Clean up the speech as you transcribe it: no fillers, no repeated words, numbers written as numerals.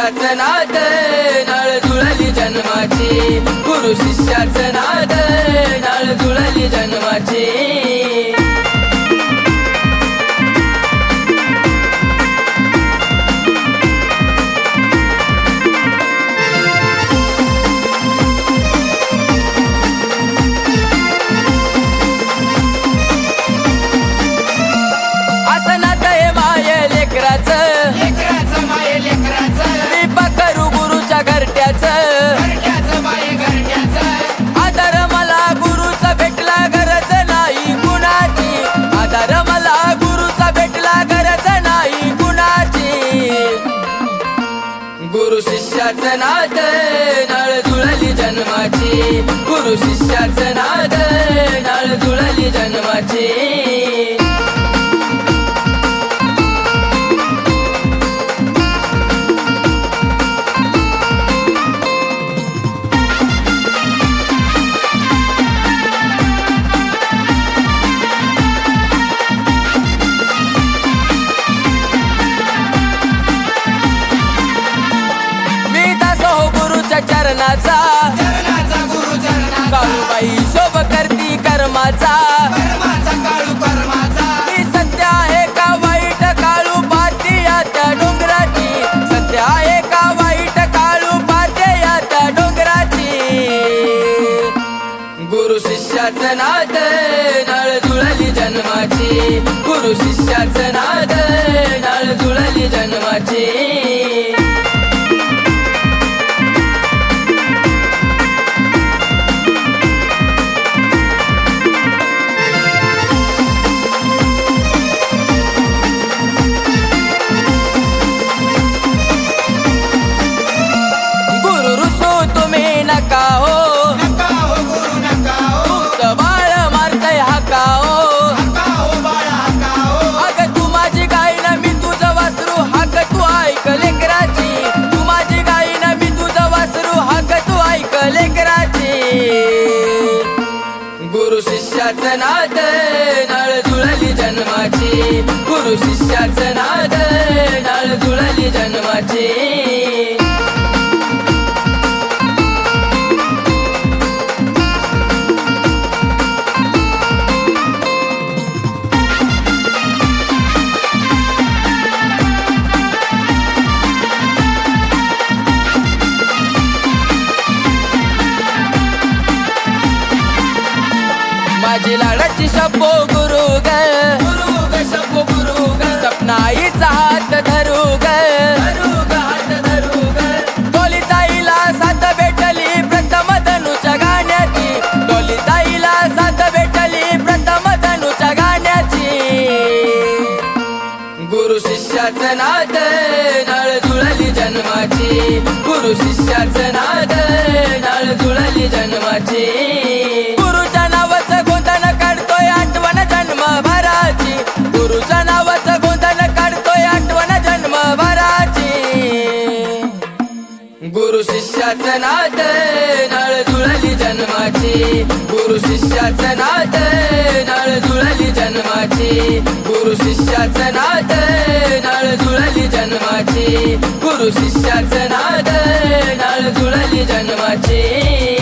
शिष्याचं नाद नाळ जुळली जन्माची, गुरु शिष्याचं नाद नाळ जुळली जन्माची. आदर मला गुरुचा भेटला गरज नाही कुणाची, आदर मला गुरुचा भेटला गरज नाही कुणाची. गुरु शिष्याचं नाद नाळ जुळली जन्माची, गुरु शिष्याचं नाद नाळ जुळली जन्माची. चरणाचा गुरु चरणाचा, काळूबाई शोभ करती कर्माचा, मी सत्य आहे का वाईट काळू पाहते या त्या डोंगराची, सत्य आहे का वाईट काळू पाहते या त्या डोंगराची. गुरु शिष्याचं नाद नाळ जुळली जन्माची, गुरु शिष्याचं नाद नाळ जुळली जन्माची. नका हो गुरु नका हो, तुमचं बाळ मारतय हाका हो, अग तू माझी गाय ना मी तुझं वासरू, हाक तू ऐक लेकराची, तू माझी गाय ना मी तुझं वासरू, हाक तू ऐक लेकराची. गुरु शिष्याचं नाद नाळ जुळली जन्माची, गुरु शिष्याचं नाद नाळ जुळली जन्माची. माझी लाडाची शब्बो गुरु ग, शब्बो गुरु ग, सपनाईचा हात धरू ग, हात धरू ग. डोलीताईला साथ भेटली प्रथम धनुच्या गाण्याची, डोलीताईला साथ भेटली प्रथम धनुच्या गाण्याची. गुरु शिष्याचं नाद नाळ जुळली जन्माची, गुरु शिष्याचं नाद नाळ जुळली जन्माची. गुरुच्या नावाचं गोंधन काढतोय आठवण जन्मभराची, गुरुच्या नावाचं गोंधन काढतोय आठवण जन्मभराची. गुरु शिष्याचं नाद नाळ जुळली जन्माची, गुरु शिष्याचं नाद नाळ जुळली जन्माची, गुरु शिष्याचं नाद नाळ जुळली जन्माची, गुरु शिष्याचं नाद नाळ जुळली जन्माची.